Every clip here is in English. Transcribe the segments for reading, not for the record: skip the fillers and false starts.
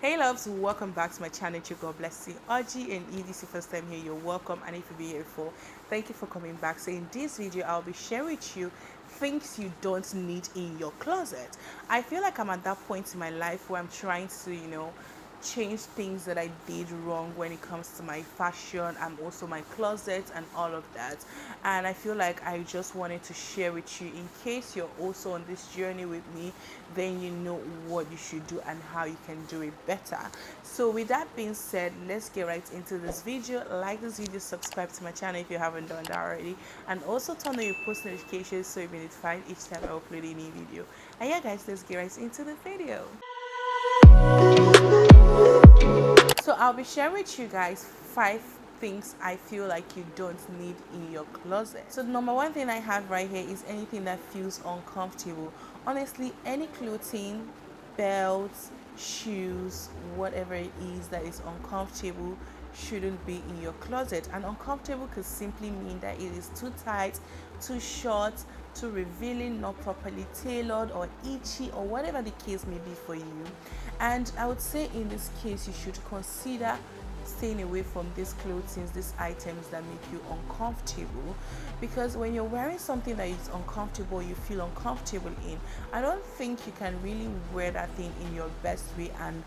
Hey loves, welcome back to my channel. God bless you. RG and if this is your first time here, you're welcome. And if you've been here before, thank you for coming back. So in this video, I'll be sharing with you things you don't need in your closet. I feel like I'm at that point in my life where I'm trying to, change things that I did wrong when it comes to my fashion and also my closet and all of that. And I feel like I just wanted to share with you in case you're also on this journey with me, then you know what you should do and how you can do it better. So with that being said, let's get right into this video. Like this video, subscribe to my channel if you haven't done that already, and also turn on your post notifications so you'll be notified each time I upload a new video. And yeah guys, let's get right into the video. So I'll be sharing with you guys 5 things I feel like you don't need in your closet. So the number one thing I have right here is anything that feels uncomfortable. Honestly, any clothing, belts, shoes, whatever it is that is uncomfortable shouldn't be in your closet. And uncomfortable could simply mean that it is too tight, too short, too revealing, not properly tailored, or itchy, or whatever the case may be for you. And I would say in this case you should consider staying away from these clothing, these items that make you uncomfortable, because when you're wearing something that is uncomfortable, you feel uncomfortable in, I don't think you can really wear that thing in your best way and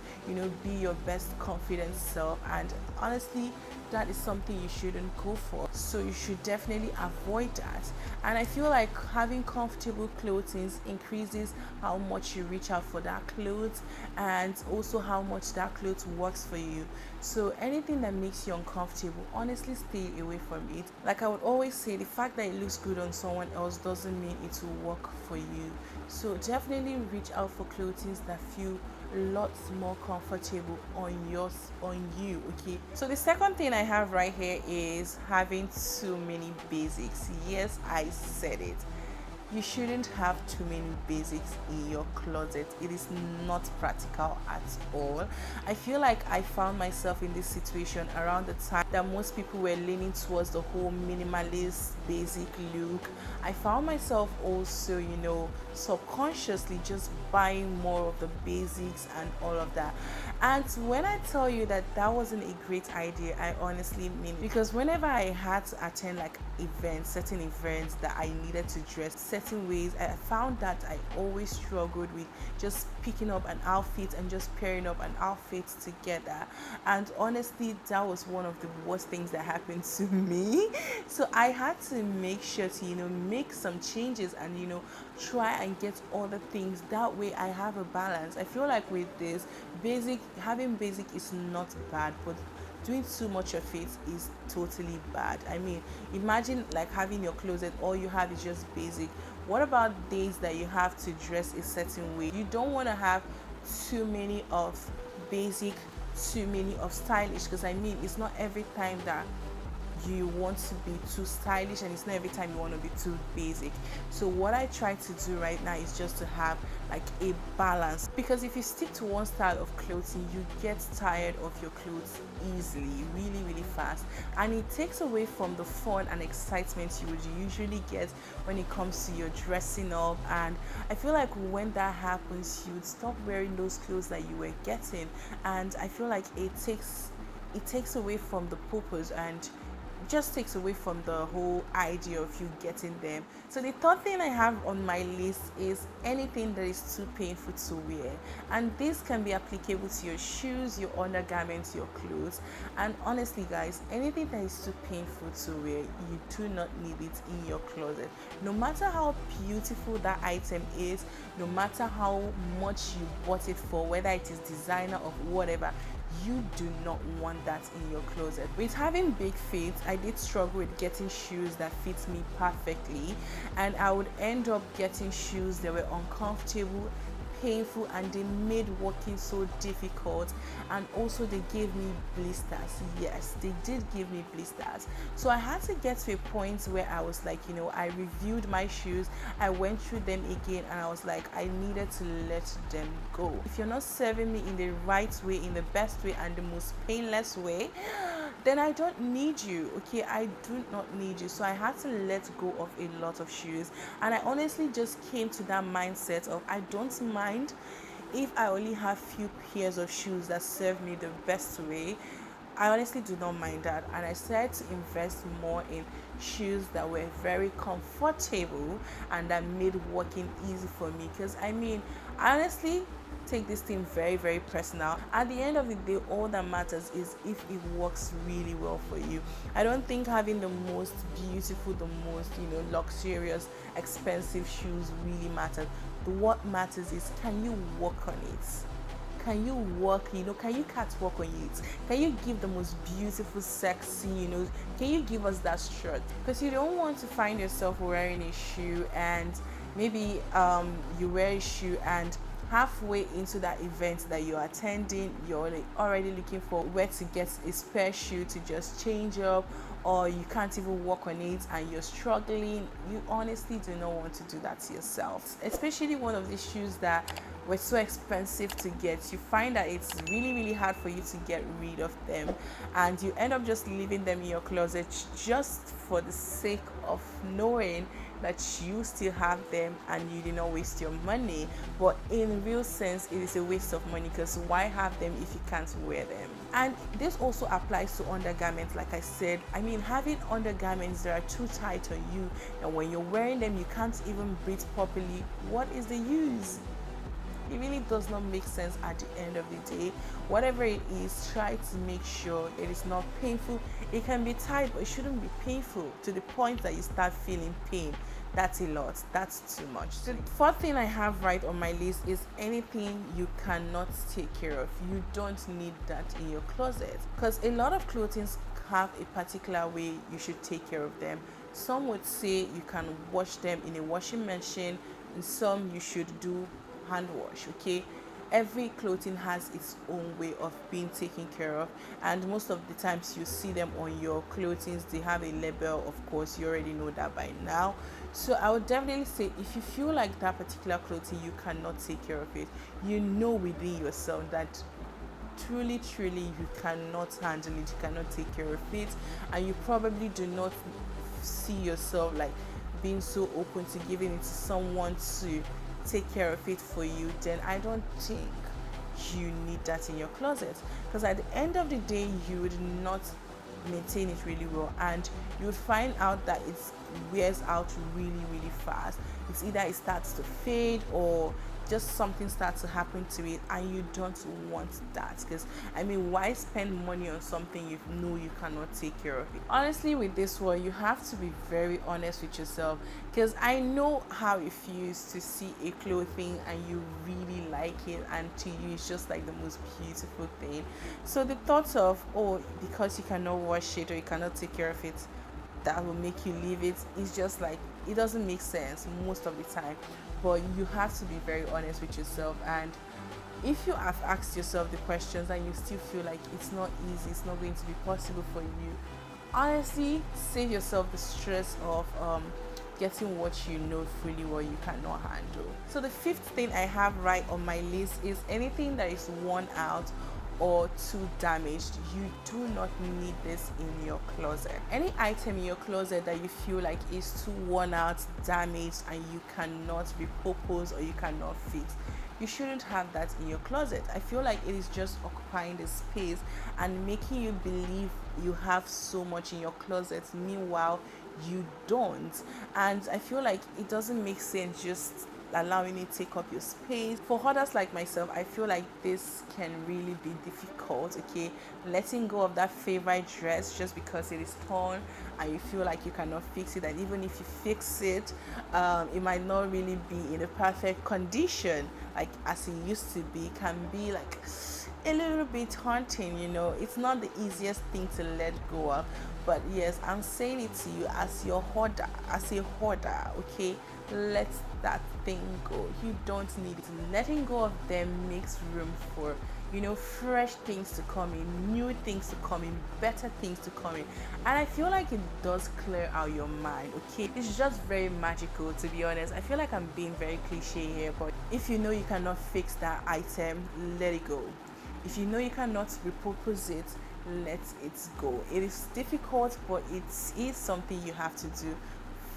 be your best confident self. And honestly, that is something you shouldn't go for, so you should definitely avoid that. And I feel like having comfortable clothing increases how much you reach out for that clothes, and also how much that clothes works for you. So anything that makes you uncomfortable, honestly stay away from it. Like I would always say, the fact that it looks good on someone else doesn't mean it will work for you. So definitely reach out for clothing that feel lots more comfortable on you. Okay, so the second thing I have right here is having too many basics. Yes, I said it. You shouldn't have too many basics in your closet. It is not practical at all. I feel like I found myself in this situation around the time that most people were leaning towards the whole minimalist basic look. I found myself also, subconsciously just buying more of the basics and all of that. And when I tell you that that wasn't a great idea, I honestly mean it. Because whenever I had to attend like certain events that I needed to dress certain ways, I found that I always struggled with just picking up an outfit and just pairing up an outfit together. And honestly, that was one of the worst things that happened to me. So I had to make sure to, make some changes and, try and get all the things. That way I have a balance. I feel like with this, having basic is not bad, but doing too much of it is totally bad. I mean, imagine like having your closet, all you have is just basic. What about days that you have to dress a certain way? You don't want to have too many of basic, too many of stylish, because I mean, it's not every time that you want to be too stylish, and it's not every time you want to be too basic. So what I try to do right now is just to have like a balance, because if you stick to one style of clothing, you get tired of your clothes easily, really fast, and it takes away from the fun and excitement you would usually get when it comes to your dressing up. And I feel like when that happens, you would stop wearing those clothes that you were getting, and I feel like it takes away from the purpose, and just takes away from the whole idea of you getting them. So the third thing I have on my list is anything that is too painful to wear. And this can be applicable to your shoes, your undergarments, your clothes. And honestly guys, anything that is too painful to wear, you do not need it in your closet. No matter how beautiful that item is, no matter how much you bought it for, whether it is designer or whatever, you do not want that in your closet. With having big feet, I did struggle with getting shoes that fit me perfectly, and I would end up getting shoes that were uncomfortable, painful, and they made walking so difficult. And also they gave me blisters. Yes, they did give me blisters. So I had to get to a point where I was like, I reviewed my shoes, I went through them again, and I was like, I needed to let them go. If you're not serving me in the right way, in the best way, and the most painless way, then I don't need you. Okay, I do not need you. So I had to let go of a lot of shoes, and I honestly just came to that mindset of I don't mind if I only have few pairs of shoes that serve me the best way, I honestly do not mind that, and I started to invest more in shoes that were very comfortable and that made walking easy for me. Because I honestly take this thing very, very personal. At the end of the day, all that matters is if it works really well for you. I don't think having the most beautiful, the most luxurious, expensive shoes really matters. What matters is, can you work on it? Can you work, can you catwalk on it? Can you give the most beautiful, sexy, can you give us that strut? Because you don't want to find yourself wearing a shoe and maybe you wear a shoe and halfway into that event that you're attending, you're already looking for where to get a spare shoe to just change up, or you can't even walk on it and you're struggling. You honestly do not want to do that to yourself, especially one of these shoes that were so expensive to get. You find that it's really, really hard for you to get rid of them, and you end up just leaving them in your closet just for the sake of knowing that you still have them and you did not waste your money. But in real sense, it is a waste of money, because why have them if you can't wear them? And this also applies to undergarments. Like I said, having undergarments that are too tight on you, and when you're wearing them you can't even breathe properly, what is the use? It really does not make sense at the end of the day. Whatever it is, try to make sure it is not painful. It can be tight, but it shouldn't be painful to the point that you start feeling pain. That's a lot. That's too much. The fourth thing I have right on my list is anything you cannot take care of. You don't need that in your closet, because a lot of clothing have a particular way you should take care of them. Some would say you can wash them in a washing machine, and some you should do hand wash. Okay, every clothing has its own way of being taken care of, and most of the times you see them on your clothing, they have a label. Of course, you already know that by now. So I would definitely say, if you feel like that particular clothing you cannot take care of it, within yourself that truly you cannot handle it, you cannot take care of it, and you probably do not see yourself like being so open to giving it to someone to take care of it for you, then I don't think you need that in your closet, because at the end of the day you would not maintain it really well, and you would find out that it wears out really fast. It's either it starts to fade or just something starts to happen to it, and you don't want that, because why spend money on something you know you cannot take care of it? Honestly, with this one you have to be very honest with yourself, because I know how it feels to see a clothing and you really like it, and to you it's just like the most beautiful thing. So the thought of, oh, because you cannot wash it or you cannot take care of it, that will make you leave it, is just like, it doesn't make sense most of the time. But you have to be very honest with yourself, and if you have asked yourself the questions and you still feel like it's not easy, it's not going to be possible for you, honestly save yourself the stress of getting what you know fully well you cannot handle. So the fifth thing I have right on my list is anything that is worn out or too damaged. You do not need this in your closet. Any item in your closet that you feel like is too worn out, damaged, and you cannot repurpose or you cannot fix, you shouldn't have that in your closet. I feel like it is just occupying the space and making you believe you have so much in your closet, meanwhile you don't. And I feel like it doesn't make sense just allowing it take up your space. For others like myself, I feel like this can really be difficult. Okay, letting go of that favorite dress just because it is torn and you feel like you cannot fix it, and even if you fix it, it might not really be in a perfect condition like as it used to be. Can be like a little bit haunting, it's not the easiest thing to let go of. But yes, I'm saying it to you as a hoarder, okay? Let that thing go. You don't need it. Letting go of them makes room for fresh things to come in, new things to come in, better things to come in. And I feel like it does clear out your mind, okay? It's just very magical, to be honest. I feel like I'm being very cliche here, but if you know you cannot fix that item, let it go. If you know you cannot repurpose it, let it go. It is difficult, but it is something you have to do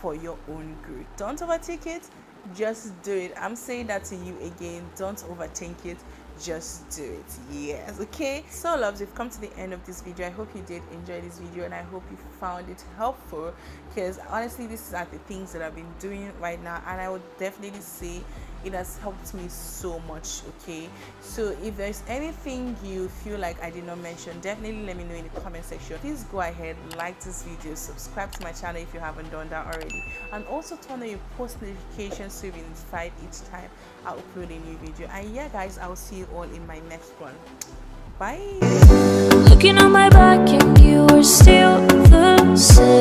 for your own good. Don't overtake it. just do it. I'm saying that to you again. Don't overthink it. Just do it. Yes. Okay. So loves, we've come to the end of this video. I hope you did enjoy this video, and I hope you found it helpful, because honestly these are the things that I've been doing right now, and I would definitely say it has helped me so much. Okay, so if there's anything you feel like I did not mention, definitely let me know in the comment section. Please go ahead, like this video, subscribe to my channel if you haven't done that already, and also turn on your post notifications so you'll be notified each time I upload a new video. And yeah guys, I'll see you all in my next one. Bye. Looking on my back and you are still the same.